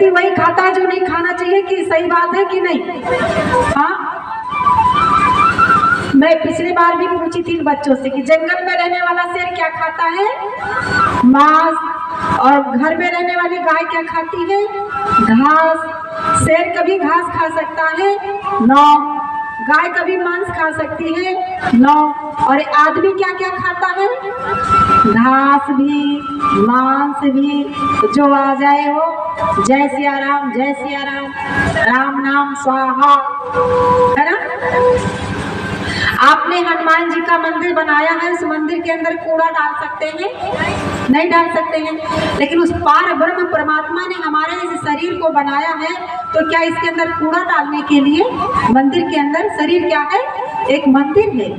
व्यक्ति वही खाता है जो नहीं खाना चाहिए, कि सही बात है कि नहीं? हाँ, मैं पिछली बार भी पूछी थी बच्चों से कि जंगल में रहने वाला शेर क्या खाता है? मांस। और घर में रहने वाली गाय क्या खाती है? घास। शेर कभी घास खा सकता है? 9। गाय कभी मांस खा सकती है? 9। और आदमी क्या क्या खाता है? घास भी, मांस भी। जो आ जाए वो जय सिया राम, जय सिया राम, राम नाम स्वाहा, है ना? आपने हनुमान जी का मंदिर बनाया है, उस मंदिर के अंदर कूड़ा डाल सकते हैं? नहीं डाल सकते हैं। लेकिन उस पार ब्रह्म परमात्मा ने हमारे इस शरीर को बनाया है, तो क्या इसके अंदर कूड़ा डालने के लिए मंदिर के अंदर, शरीर क्या है? एक मंदिर है।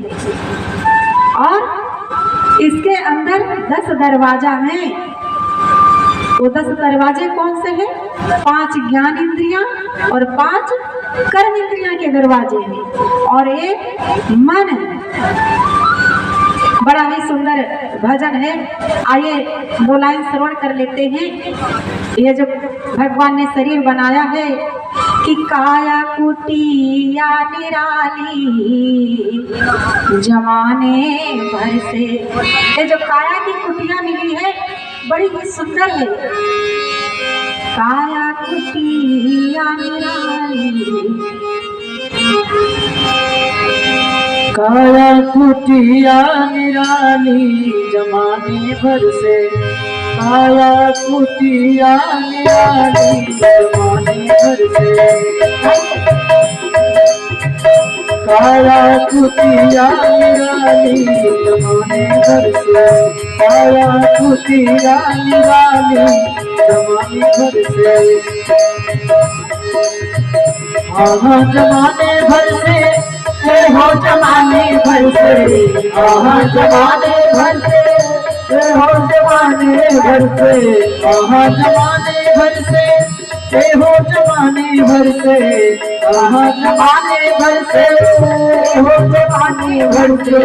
और इसके अंदर 10 दरवाजा हैं। वो 10 दरवाजे कौन से हैं? 5 ज्ञान इंद्रियां और 5 कर्म इंद्रियां के दरवाजे हैं, और एक मन है। बड़ा ही सुंदर भजन है, आइए 2 लाइन श्रवण कर लेते हैं। ये जो भगवान ने शरीर बनाया है कि काया कुटिया निराली जमाने भर से, ये जो काया की कुटिया मिली है बड़ी ही सुंदर है। काया कुटिया निराली, काया कुटिया निराली जमाने भर से, काया कुटिया निराली जमाने भर से, काया कुटिया निराली जमाने भर से, काया कुटिया निराली जमाने भर से, आहा जमाने भर से, हो जमाने भर से, आहा जमाने भर से, हो जमाने भर से, आहा जमाने भर से, हो जमाने भर से, आहा जमाने भर से, हो जमाने भर से,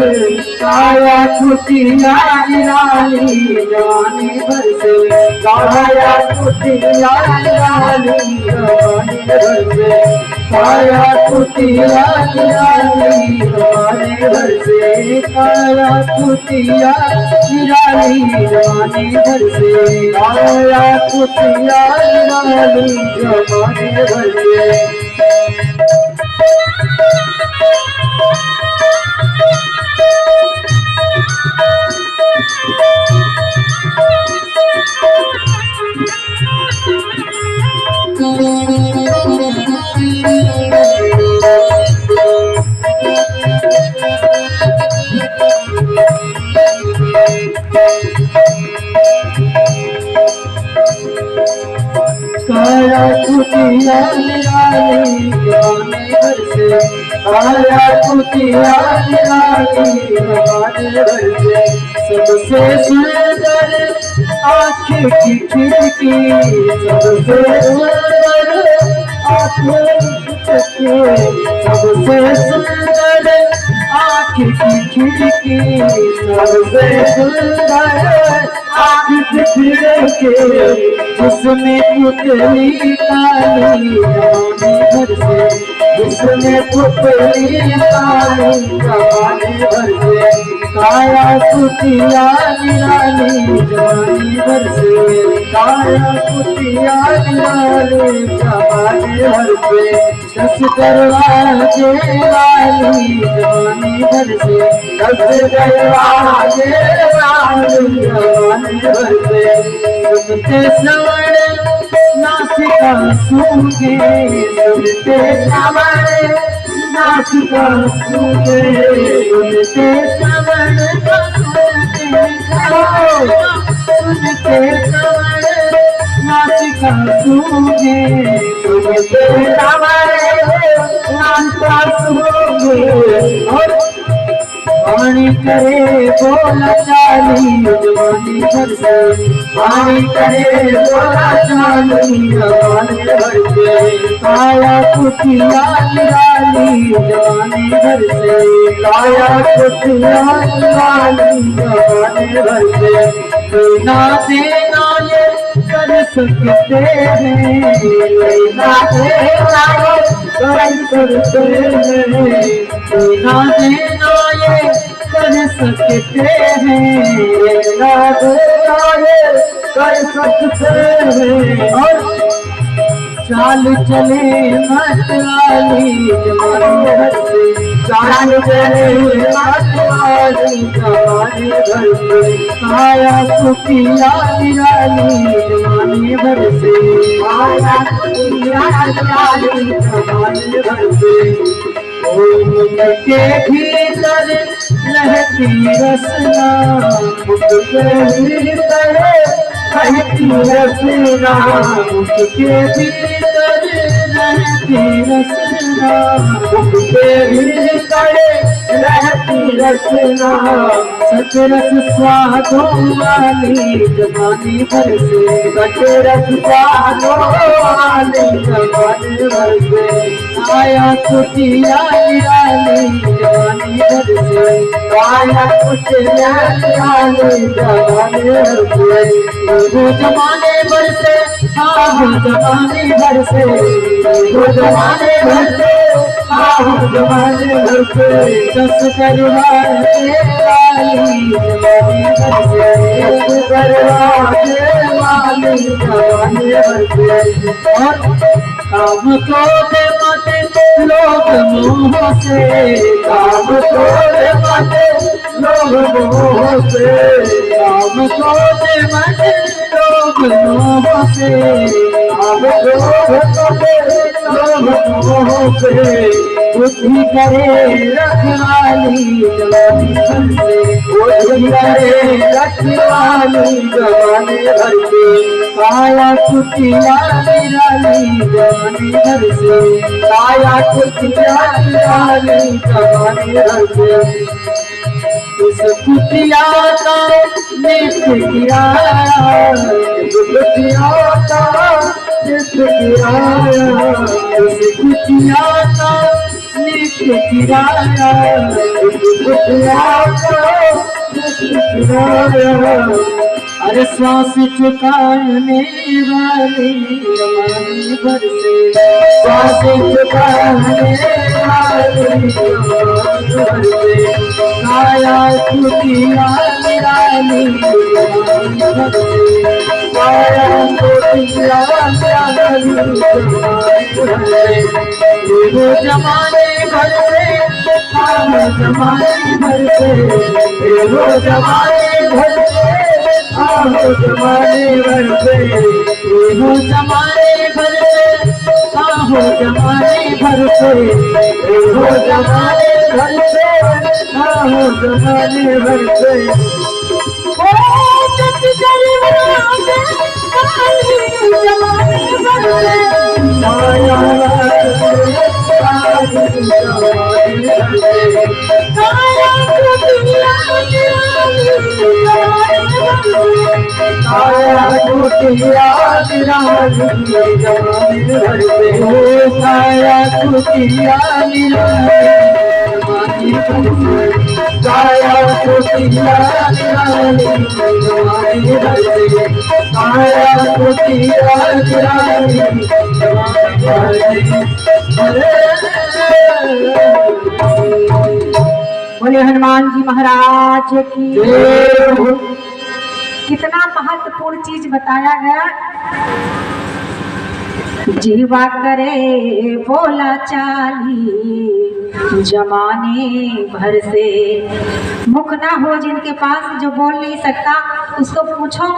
काया कुटिया निराली जमाने भर से, काया कुटिया निराली जमाने भर से, काया कुटिया निराली जमाने भर से, काया कुटिया निराली जमाने भर से, काया कुटिया निराली जमाने भर से। काया कुटिया निराली जमाने भर से, काया कुटिया निराली जमाने भर से, सबसे सुंदर आँखें की खिड़की, सबसे सुंदर आँखें की खिड़की, सबसे सुंदर आँखें की खिड़की, सबसे सुंदर आँख की खिड़की, जिसमें पुतली काली जमाने भर से, जिसमें पुतली काली जमाने भर से, काया कुटिया निराली जमाने भर से, काया कुटिया निराली जमाने भर से, 10 दरवाजे वाली जमाने भर से, 10 दरवाजे वाली जमाने भर से, सुनते श्रवण नासिका सूंघे, सुनते श्रवण नासिका सूंघे, सुनते श्रवण सुनते श्रवण नासिका सूंघे, सुनते श्रवण नासिका सूंघे, और वाणी करे बोला चाली जमाने भर से, वाणी करे बोला चाली जमाने भर से, काया कुटिया निराली जमाने भर से, काया कुटिया निराली जमाने भर से, देना देना ये कर सकते हैं, लेना देना ये कर सकते हैं, लेना देना ये कर सकते हैं, लेना देना ये कर सकते हैं। और चाल चले मतवाली जमाने भर से, चाल चले मतवाली जमाने भर से, आया कुटिया निराली जमाने भर से, आया कुटिया निराली जमाने भर से। के भीतर रहती रसना, के भीतर रहती रसना, के भीतर रहती रसना, के भीतर रहती रसना, सचरस स्वादों वाली जमाने भर से, सचरस स्वादों वाली जमाने भर से, आया कुटिया निराली जमाने भर से, आया कुटिया निराली जमाने भर से। वो जमाने भर से, वो जमाने भर से, वो जमाने भर से, वो जमाने भर से, दस परिवार वाली जमाने भर से, दस परिवार वाली जमाने भर से। और काम तोड़े मत लोग मुँह से, काम तोड़े मत लोग मुँह से, काम तोड़े मत लोग मुँह से, काम तोड़े मत लोग मुँह से। बुद्धि करे रखवाली जमाने भर से, बुद्धि करे रखवाली जमाने भर से, आया कुटिया निराली जमाने भर से, आया कुटिया निराली जमाने भर से। इस कुटिया का नित्य किराया, इस कुटिया का नित्य किराया, इस कुटिया का नित्य किराया, इस कुटिया का नित्य किराया। अरे श्वास चुकाने वाली जमाने भर से, श्वास चुकाने वाली जमाने भर से, आया कुटिया निराली जमाने भर से, आया कुटिया निराली जमाने भर से। वो जमाने भर से, वो जमाने भर से, वो जमाने भर से, वो जमाने भर से, वो जमाने भर से, वो जमाने भर से, वो जमाने भर से, वो जमाने भर से। ओ जग जमाने भर से, आया कुटिया निराली जमाने भर से, आया कुटिया निराली जमाने भर से, आया कुटिया निराली जमाने भर से, आया कुटिया निराली जमाने भर से। बोले हनुमान जी महाराज की। जय हो। कितना महत्वपूर्ण चीज बताया गया। जीवा करे बोला चाली जमाने भर से, मुख ना हो जिनके पास जो बोल नहीं सकता उसको पूछो।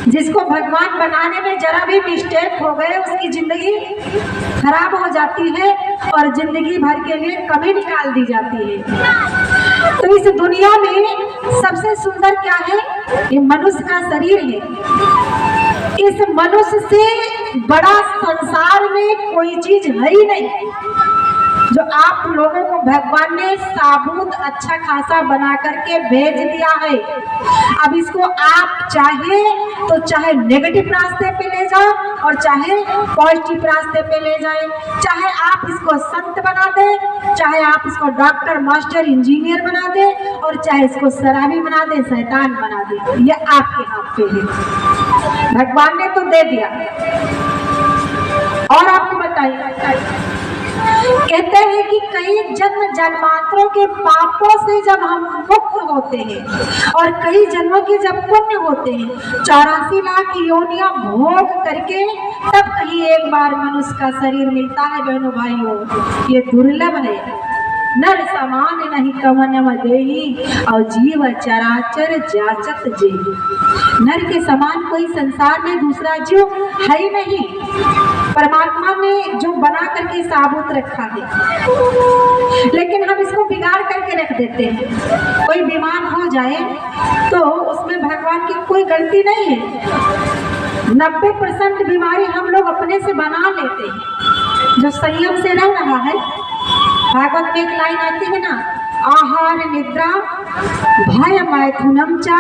जिसको भगवान बनाने में जरा भी मिस्टेक हो गए उसकी जिंदगी खराब हो जाती है और जिंदगी भर के लिए कमी निकाल दी जाती है। तो इस दुनिया में सबसे सुंदर क्या है? ये मनुष्य का शरीर है। इस मनुष्य से बड़ा संसार में कोई चीज है ही नहीं जो आप लोगों को भगवान ने साबुत अच्छा खासा बना करके भेज दिया है। अब इसको आप चाहे तो चाहे नेगेटिव रास्ते पे ले जाओ और चाहे पॉजिटिव रास्ते पे ले जाए, चाहे आप इसको संत बना दे, चाहे आप इसको डॉक्टर मास्टर इंजीनियर बना दे और चाहे इसको शराबी बना दे, शैतान बना दे, ये आपके हाथ पे है। भगवान ने तो दे दिया। और आपको बताइए, कहते हैं कि कई जन्म जन्मांतरों के पापों से जब हम मुक्त होते हैं और कई जन्मों के जब पुण्य होते हैं, 84 लाख योनियां भोग करके तब कहीं एक बार मनुष्य का शरीर मिलता है। बहनों भाइयों, ये दुर्लभ है। नर समान नहीं कवन देही और जीव चराचर जाचत जेही। नर के समान कोई संसार में दूसरा जीव है ही नहीं। परमात्मा ने जो बना करके साबुत रखा है, लेकिन हम इसको बिगाड़ करके रख देते हैं। कोई बीमार हो जाए तो उसमें भगवान की कोई गलती नहीं है। 90% बीमारी हम लोग अपने से बना लेते हैं। जो संयम से रह रहा है, भागवत में एक लाइन आती है ना, आहार निद्रा भय मैथुनम चा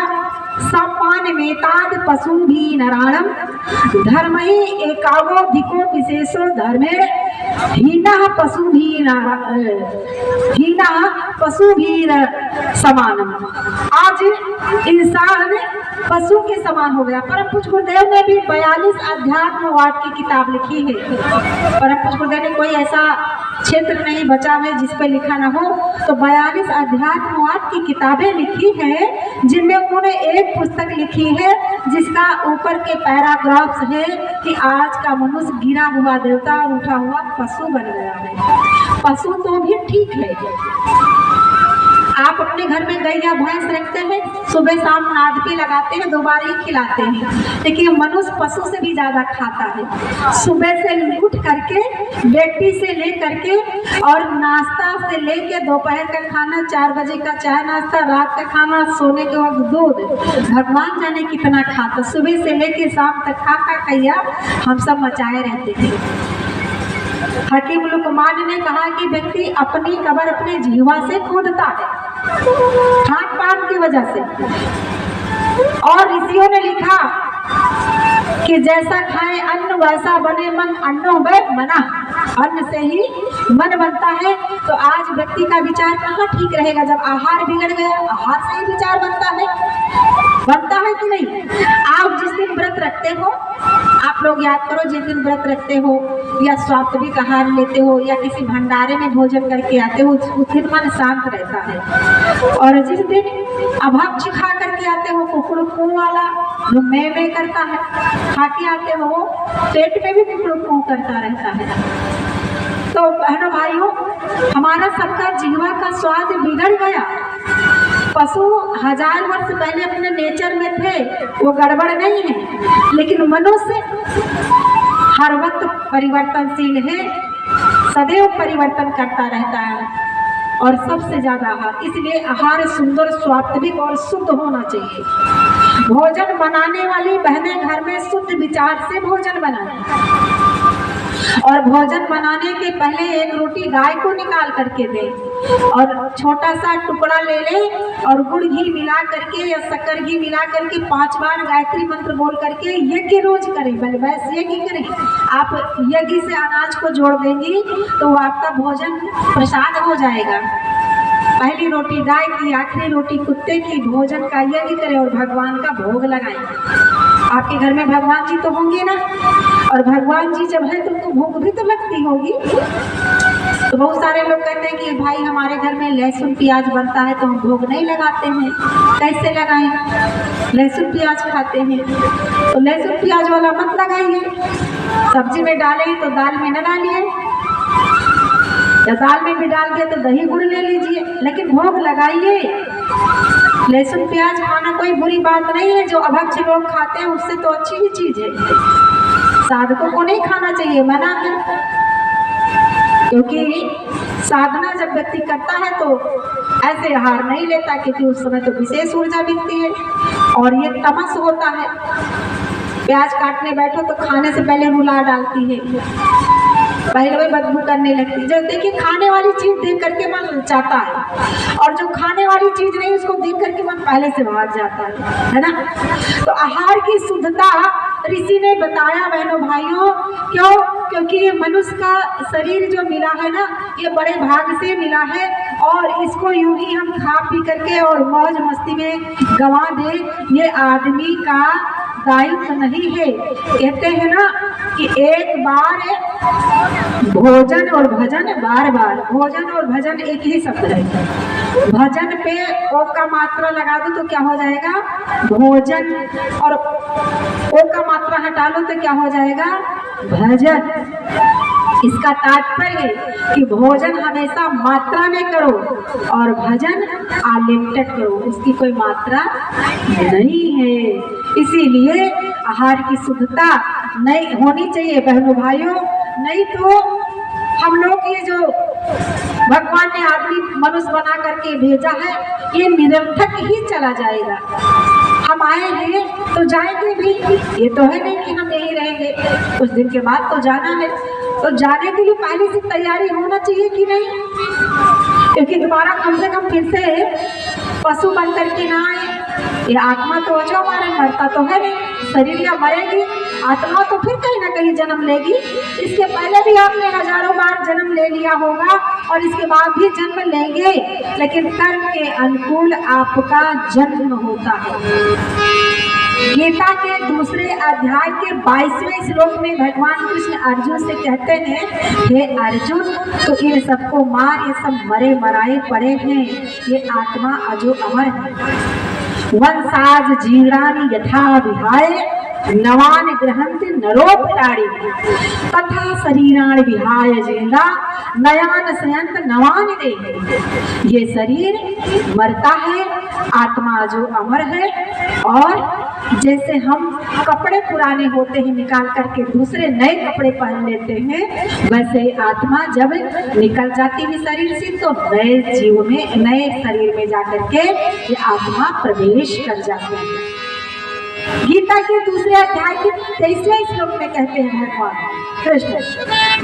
समान मेताद पशु भी नराणम धर्म ही एकावधिको विशेषो धर्मे हीना पशु भी समानम। आज इंसान पशु के समान हो गया। परम पूज्य गुरुदेव ने भी 42 अध्यात्मवाद की किताब लिखी है। परम पूज्य गुरुदेव ने कोई ऐसा क्षेत्र नहीं बचा है जिस पे लिखा ना हो, तो 42 अध्यात्मवाद की किताबें लिखी है, जिनमें उन्होंने एक पुस्तक लिखी है जिसका ऊपर के पैराग्राफ्स है कि आज का मनुष्य गिरा हुआ देवता और उठा हुआ पशु बन गया है। पशु तो भी ठीक है, आप अपने घर में गैया भैंस रखते हैं, सुबह शाम नादपी लगाते हैं, 2 बार ही खिलाते हैं, लेकिन मनुष्य पशु से भी ज्यादा खाता है। सुबह से उठ करके बेटी से ले करके और नाश्ता से लेके दोपहर का खाना, 4 बजे का चाय नाश्ता, रात का खाना, सोने के वक्त दूध, भगवान जाने कितना खाता। सुबह से लेके शाम तक खा खैया हम सब मचाए रहते थे। हकीम लुकमान ने कहा कि व्यक्ति अपनी कब्र अपने जीवा से खोदता है, खान पान की वजह से। और ऋषियों ने लिखा कि जैसा खाए अन्न वैसा बने मन, अन्नो वै मना। अन्न से ही मन बनता है। तो आज व्यक्ति का विचार कहाँ ठीक रहेगा जब आहार बिगड़ गया? आहार से ही विचार बनता है कि नहीं? आप जिस दिन व्रत रखते हो, आप लोग याद करो, जिस दिन व्रत रखते हो या सात्विक आहार लेते हो या किसी भंडारे में भोजन करके आते हो, उस दिन मन शांत रहता है। और जिस दिन अभक्ष खा करके आते हो, कुकड़ू कू वाला जो मैं करता है, खा के आते हो, पेट में भी कुकड़ू कू करता रहता है। तो बहनों भाइयों, हमारा सबका जीवा का स्वाद बिगड़ गया। पशु 1000 वर्ष पहले अपने नेचर में थे, वो गड़बड़ नहीं है, लेकिन मनुष्य हर वक्त परिवर्तनशील है, सदैव परिवर्तन करता रहता है। और सबसे ज्यादा आहार, इसलिए आहार सुंदर, स्वात्विक और शुद्ध होना चाहिए। भोजन बनाने वाली बहनें घर में शुद्ध विचार से भोजन बनाएं और भोजन बनाने के पहले एक रोटी गाय को निकाल करके दें और छोटा सा टुकड़ा ले लें और गुड़ घी मिला करके या शक्कर घी मिला करके 5 बार गायत्री मंत्र बोल करके यज्ञ रोज करें। बस यज्ञ करें। आप यज्ञ से अनाज को जोड़ देंगी तो वो आपका भोजन प्रसाद हो जाएगा। पहली रोटी गाय की, आखिरी रोटी कुत्ते की, भोजन का यज्ञ करें और भगवान का भोग लगाएं। आपके घर में भगवान जी तो होंगे ना, और भगवान जी जब है तो उनको भूख भी तो लगती होगी। तो बहुत सारे लोग कहते हैं कि भाई हमारे घर में लहसुन प्याज बनता है तो हम भोग नहीं लगाते हैं। कैसे लगाएं? लहसुन प्याज खाते हैं तो लहसुन प्याज वाला मत लगाइए। सब्जी में डालें तो दाल में न डालिए, या दाल में भी डाल दिया तो दही गुड़ ले लीजिए, लेकिन भोग लगाइए। लहसुन प्याज खाना कोई बुरी बात नहीं है, जो अभक्ष लोग खाते हैं उससे तो अच्छी ही चीज है। साधकों को नहीं खाना चाहिए, मना है। क्योंकि साधना जब व्यक्ति करता है तो ऐसे आहार नहीं लेता, क्योंकि उस समय तो विशेष ऊर्जा मिलती है और ये तमस होता है। प्याज काटने बैठो तो खाने से पहले रुला डालती है, पहले वही बदबू करने लगती है। जब देखिए खाने वाली चीज देख करके मन चाहता है, और जो खाने वाली चीज नहीं उसको देख करके मन पहले से भाग जाता है ना। तो आहार की शुद्धता ऋषि ने बताया बहनों भाइयों। क्यों? क्योंकि ये मनुष्य का शरीर जो मिला है ना, ये बड़े भाग से मिला है, और इसको यूं ही हम खा पी करके और मौज मस्ती में गंवा दे, ये आदमी का दायित्व नहीं है। कहते हैं ना कि एक बार भोजन और भजन, बार बार भोजन और भजन एक ही शब्द है। भजन पे ओ का मात्रा लगा दो तो क्या हो जाएगा भोजन, और ओ का मात्रा हटा लो तो क्या हो जाएगा भजन। इसका तात्पर्य है कि भोजन हमेशा मात्रा में करो और भजन अनलिमिटेड करो, उसकी कोई मात्रा नहीं है। इसीलिए आहार की शुद्धता नहीं होनी चाहिए बहनों भाइयों, नहीं तो हम लोग ये जो भगवान ने आदमी मनुष्य बना करके भेजा है ये निरर्थक ही चला जाएगा। हम आए हैं तो जाएंगे भी, ये तो है नहीं कि हम यहीं रहेंगे, कुछ दिन के बाद तो जाना है। तो जाने के लिए पहले से तैयारी होना चाहिए कि नहीं, क्योंकि दोबारा कम से कम फिर से पशु बन करके ना आए। ये आत्मा तो जो हमारे मरता तो है नहीं, शरीर या मरेगी, आत्मा तो फिर कहीं ना कहीं जन्म लेगी। इसके पहले भी आपने हजारों बार जन्म ले लिया होगा और इसके बाद भी जन्म लेंगे, लेकिन कर्म के अनुकूल आपका जन्म होता है। गीता के दूसरे अध्याय के 22वें श्लोक में भगवान कृष्ण अर्जुन से कहते हैं, हे अर्जुन तो इन सबको मार, ये सब मरे मराए पड़े हैं, ये आत्मा अजो अमर है। वंसाज जीवरानी यथा विहाय नवान ग्रहंति नरोपराणी तथा शरीरान विहाय जीरा नयान संयंत नवान दे। ये शरीर मरता है, आत्मा जो अमर है। और जैसे हम कपड़े पुराने होते हैं निकाल करके दूसरे नए कपड़े पहन लेते हैं, वैसे आत्मा जब निकल जाती है शरीर से तो नए जीव में, नए शरीर में जाकर के ये आत्मा प्रवेश कर जाती है। गीता के दूसरे अध्याय के 23वें श्लोक में कहते हैं भगवान कृष्ण,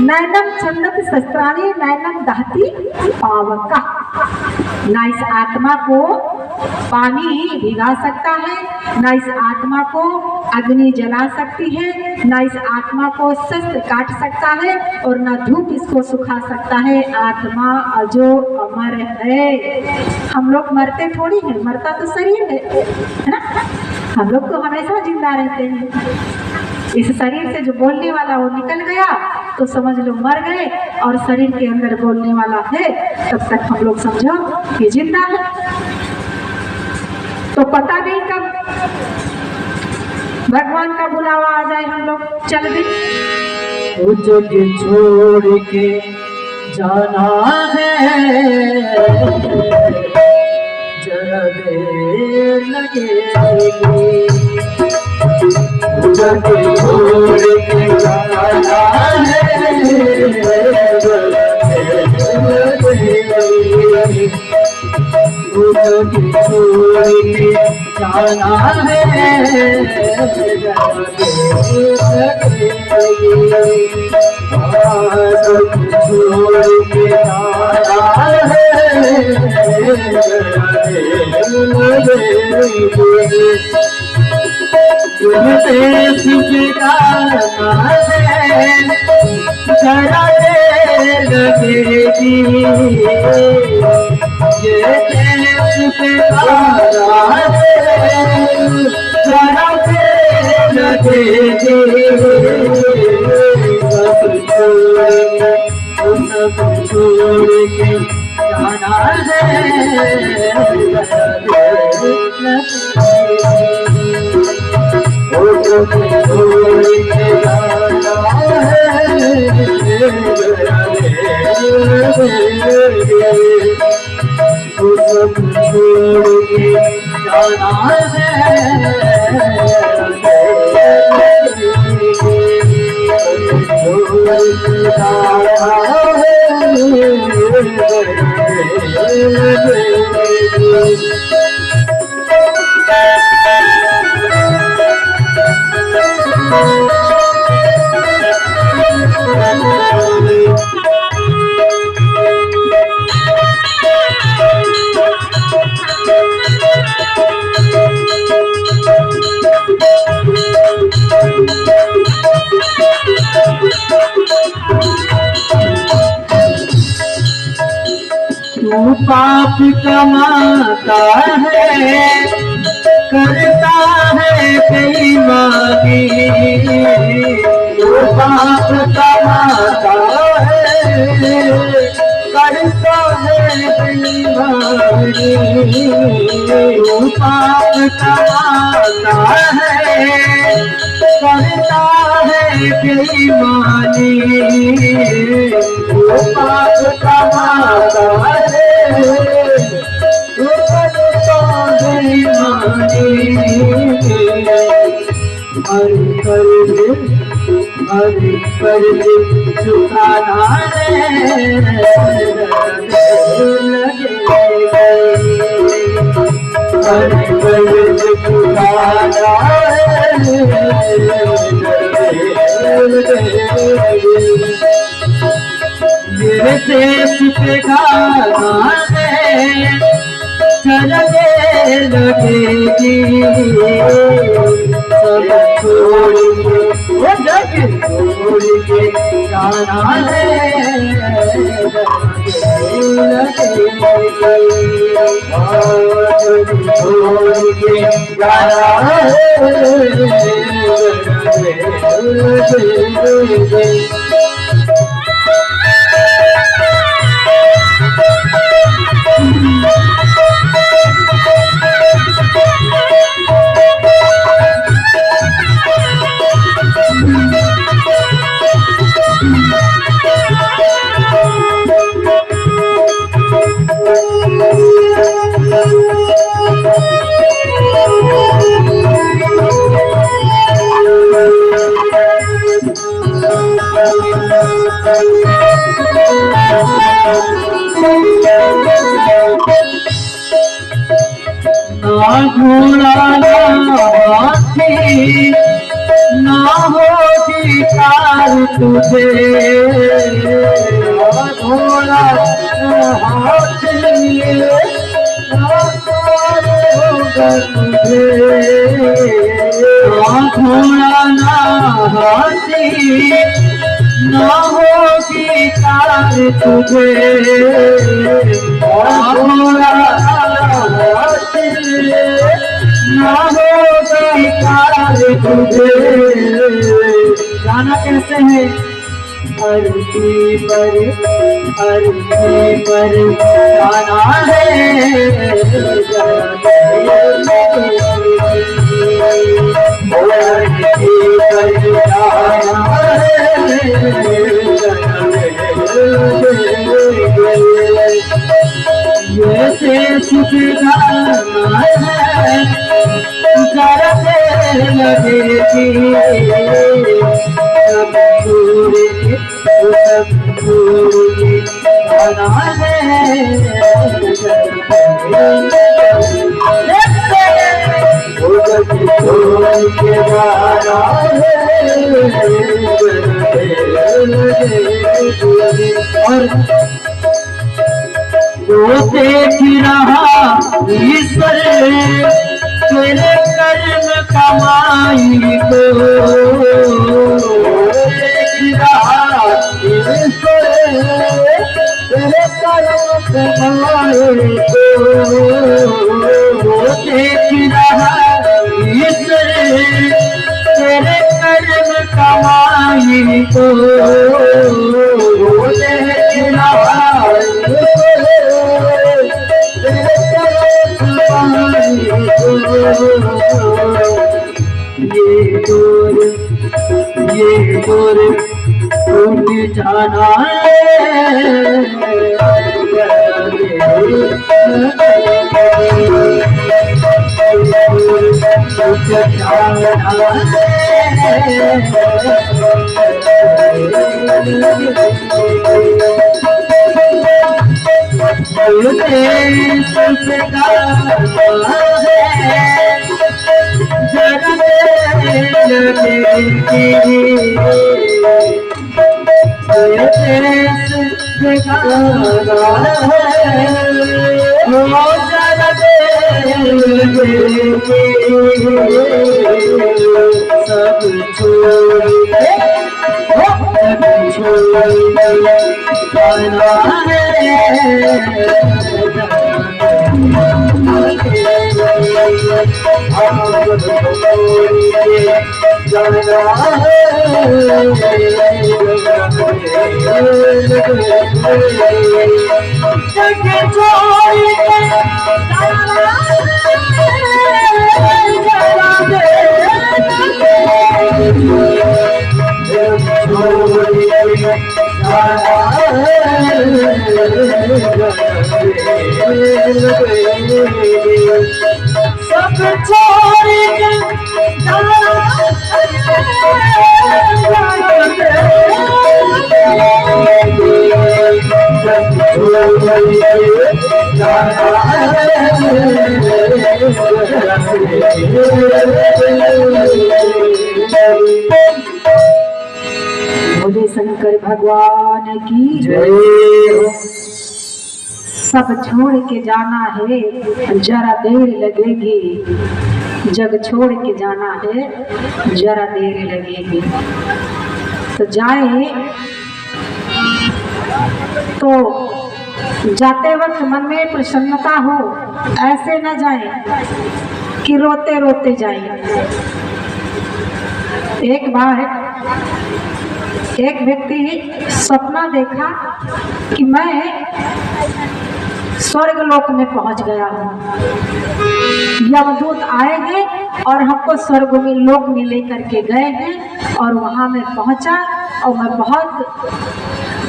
नैनम छंदत शस्त्राणी नैनम दहती पावका। ना इस आत्मा को पानी भिगा सकता है, ना इस आत्मा को अग्नि जला सकती है, ना इस आत्मा को शस्त्र काट सकता है और ना धूप इसको सुखा सकता है। आत्मा अजो अमर है। हम लोग मरते थोड़ी हैं, मरता तो शरीर है ना। हम लोग तो हमेशा जिंदा रहते हैं। इस शरीर से जो बोलने वाला वो निकल गया तो समझ लो मर गए, और शरीर के अंदर बोलने वाला है तब तक हम लोग समझो कि जिंदा है। तो पता नहीं कब भगवान का बुलावा आ जाए, हम लोग चल दें। मुझे छोड़ के जाना है, जरा देर लगेगी। मुझे छोड़ के जाना है, जरा देर लगेगी। मुझे छोड़ के जाना है, जरा देर लगेगी। छोड़ के जाना है, देश की जाना है, जरा देर लगेगी। ये देश की जाना है, जरा देर लगेगी। सब छोड़ के जाना है, छोड़ के जाना छोड़ के जाना तू पाप कमाता है, करता है बेईमानी, वो पाप कमाता है, करता है बेईमानी, वो पाप कमाता है, करता है बेईमानी, वो पाप कमाता है, वो करता बेईमानी। हरि कर दे चुकाना रे लगे, हरि कर दे चुकाना मेरे देश पे गाना है चलने लगेगी, सब छोड़ के वो जग छोड़ के जाना है छोड़ के जाना है। ना घोड़ा ना हाथी ना होगी कार तुझे, ना घोड़ा ना हाथी ना कार होगा तुझे, ना घोड़ा ना हाथी ना होगी कार तुझे, ना घोड़ा ना होगी कार तुझे। गाना कहते हैं अरती पर गाना है, ये सुख गाना है करते लगेगी, सब छोड़ के सब छोड़ के गाना है छोड़ के गाना है। और वो देख रहा ईश्वर तेरे कर्म कमाई को, देख रहा ईश्वर तेरे कर्म कमाई को, वो देख रहा ईश्वर तेरे कर्म कमाई को, देख रहा ये दूर टूट जाना सब छोड़ सब छोड़ के बोले शंकर भगवान की जय। सब छोड़ के जाना है, जरा देर लगेगी। जग छोड़ के जाना है, जरा देर लगेगी। तो जाए तो जाते वक्त मन में प्रसन्नता हो, ऐसे न जाए कि रोते रोते जाए। एक बार एक व्यक्ति सपना देखा कि मैं स्वर्ग लोक में पहुंच गया हूँ। यमदूत आए हैं और हमको स्वर्ग में लोक में लेकर के गए हैं और वहाँ मैं पहुँचा और मैं बहुत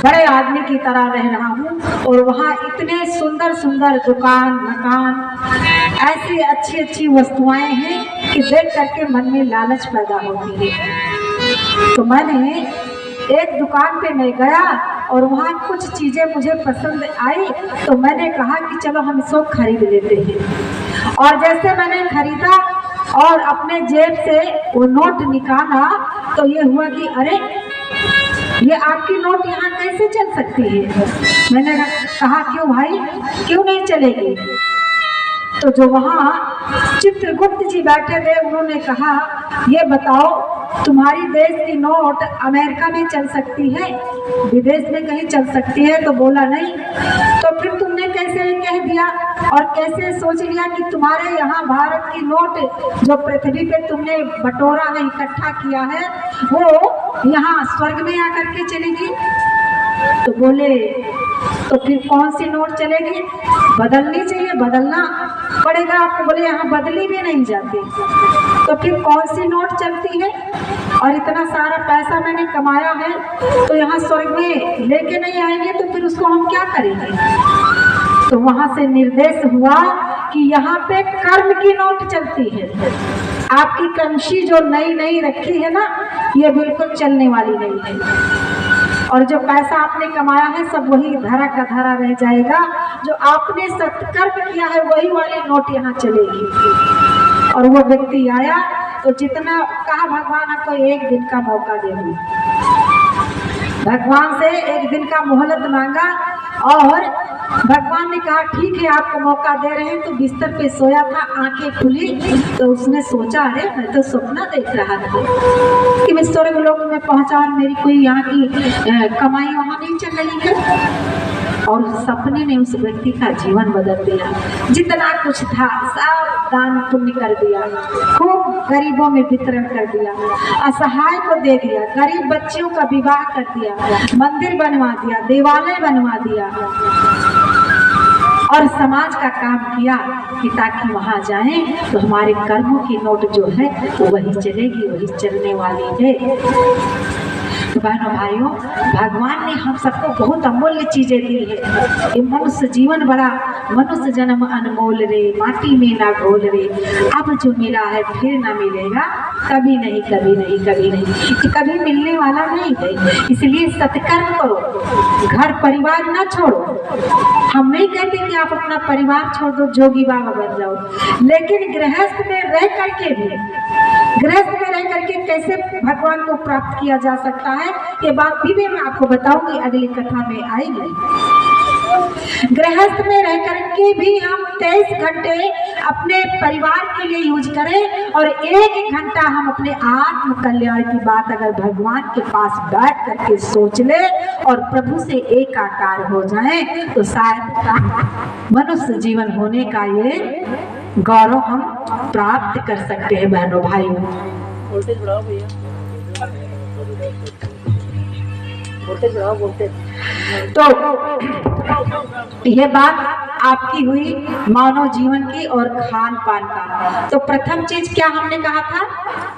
बड़े आदमी की तरह रह रहा हूँ और वहाँ इतने सुंदर सुंदर दुकान मकान ऐसी अच्छी अच्छी वस्तुएं हैं कि देख करके मन में लालच पैदा होती है। तो मैंने एक दुकान पे मैं गया और वहाँ कुछ चीज़ें मुझे पसंद आई तो मैंने कहा कि चलो हम इसको खरीद लेते हैं। और जैसे मैंने खरीदा और अपने जेब से वो नोट निकाला तो ये हुआ कि अरे ये आपकी नोट यहाँ कैसे चल सकती है। मैंने कहा क्यों भाई, क्यों नहीं चलेगी। तो जो वहाँ चित्रगुप्त जी बैठे थे उन्होंने कहा ये बताओ तुम्हारी देश की नोट अमेरिका में चल सकती है, विदेश में कहीं चल सकती है। तो बोला नहीं। तो फिर तुमने कैसे कह दिया और कैसे सोच लिया कि तुम्हारे यहाँ भारत की नोट जो पृथ्वी पे तुमने बटोरा है इकट्ठा किया है वो यहाँ स्वर्ग में आकर के चलेगी। तो बोले तो फिर कौन सी नोट चलेगी, बदलनी चाहिए, बदलना पड़ेगा आपको। बोले यहाँ बदली भी नहीं जाती। तो फिर कौन सी नोट चलती है और इतना सारा पैसा मैंने कमाया है तो यहाँ स्वर्ग में लेके नहीं आएंगे तो फिर उसको हम क्या करेंगे। तो वहाँ से निर्देश हुआ कि यहाँ पे कर्म की नोट चलती है। आपकी कंशी जो नई नई रखी है ना ये बिल्कुल चलने वाली नहीं है और जो पैसा आपने कमाया है सब वही धरा का धरा रह जाएगा। जो आपने सत्कर्म किया है वही वाली नोट यहाँ चलेगी। और वो व्यक्ति आया तो जितना कहा भगवान आपको एक दिन का मौका दे दूं। भगवान से एक दिन का मोहलत मांगा और भगवान ने कहा ठीक है आपको मौका दे रहे हैं। तो बिस्तर पे सोया था, आंखें खुली तो उसने सोचा अरे मैं तो सपना देख रहा था कि मैं स्वर्ग लोक में पहुंचा और मेरी कोई यहाँ की कमाई वहाँ नहीं चल रही है। और सपने ने उस व्यक्ति का जीवन बदल दिया। जितना कुछ था सब दान पुण्य कर दिया, खूब गरीबों में वितरण कर दिया, असहाय को दे दिया, गरीब बच्चियों का विवाह कर दिया, मंदिर बनवा दिया, देवालय बनवा दिया और समाज का काम किया कि ताकि वहाँ जाएं तो हमारे कर्मों की नोट जो है वो वही चलेगी, वही चलने वाली है। तो बहनों भाइयों भगवान ने हम सबको बहुत अमूल्य चीजें दी है। ये मनुष्य जीवन बड़ा, मनुष्य जन्म अनमोल रे, माटी में ना घोल रे। अब जो मिला है फिर ना मिलेगा, कभी नहीं कभी नहीं कभी नहीं, कि कभी मिलने वाला नहीं है। इसलिए सत्कर्म करो, घर परिवार ना छोड़ो। हम नहीं कहते कि आप अपना परिवार छोड़ दो जोगी बाबा बन जाओ, लेकिन गृहस्थ में रह करके भी, गृहस्थ में रह करके कैसे भगवान को प्राप्त किया जा सकता है ये बात भी मैं आपको बताऊंगी, अगली कथा में आएगी। गृहस्थ में रह करके भी हम 23 घंटे अपने परिवार के लिए यूज करें और 1 घंटा हम अपने आत्म कल्याण की बात अगर भगवान के पास बैठ करके सोच ले और प्रभु से एकाकार हो जाए तो शायद मनुष्य जीवन होने का ये गौरव हम प्राप्त कर सकते हैं बहनों भाइयों। वोल्टेज बढ़ाओ भैया, वोल्टेज बढ़ाओ, वोल्टेज। तो ये बात आपकी हुई मानव जीवन की और खान पान का। तो प्रथम चीज क्या हमने कहा था?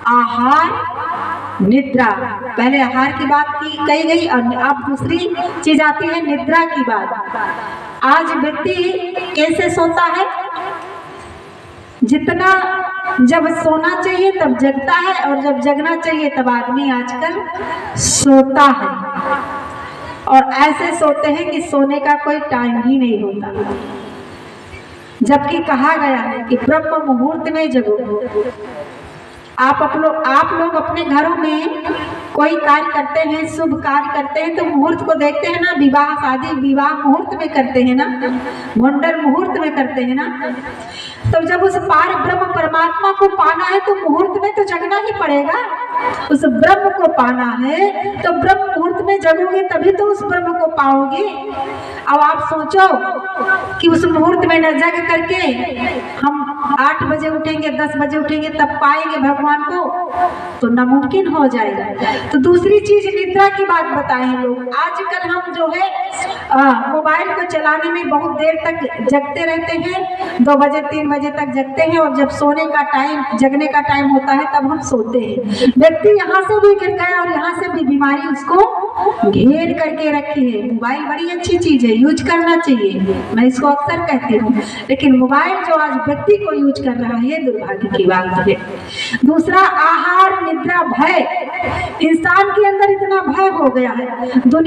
आहार निद्रा। पहले आहार की बात की कही गई और अब दूसरी चीज आती है निद्रा की बात। आज व्यक्ति कैसे सोता है? जितना जब सोना चाहिए तब जगता है और जब जगना चाहिए तब आदमी आजकल सोता है, और ऐसे सोते हैं कि सोने का कोई टाइम ही नहीं होता। जबकि कहा गया है कि ब्रह्म मुहूर्त में जगो। आप लोग अपने घरों में कोई कार्य करते हैं, शुभ कार्य करते हैं तो मुहूर्त को देखते हैं ना। विवाह शादी विवाह मुहूर्त में करते हैं ना, मुंडन मुहूर्त में करते हैं ना। तो जब उस पार ब्रह्म परमात्मा को पाना है तो मुहूर्त में तो जगना ही पड़ेगा। उस ब्रह्म को पाना है तो ब्रह्म मुहूर्त में जगोगे तभी तो उस ब्रह्म को पाओगे। अब आप सोचो कि उस मुहूर्त में न जग करके हम 8 बजे उठेंगे, 10 बजे उठेंगे तब पाएंगे भगवान को, तो नामुमकिन हो जाएगा। तो दूसरी चीज निद्रा की बात बताए हैं लोग। आजकल हम जो है मोबाइल को चलाने में बहुत देर तक जगते रहते हैं, 2 बजे 3 बजे तक जगते हैं, और जब सोने का टाइम जगने का टाइम होता है तब हम सोते हैं। व्यक्ति यहाँ से भी गिर गया और यहाँ से भी बीमारी उसको घेर करके रखी है। मोबाइल बड़ी अच्छी चीज है, यूज करना चाहिए, मैं इसको अक्सर कहती हूँ, लेकिन मोबाइल जो आज व्यक्ति को यूज कर रहा है ये दुर्भाग्य की बात है। दूसरा आहार निद्रा भय। इंसान के अंदर इतना भय हो गया है, दुनिया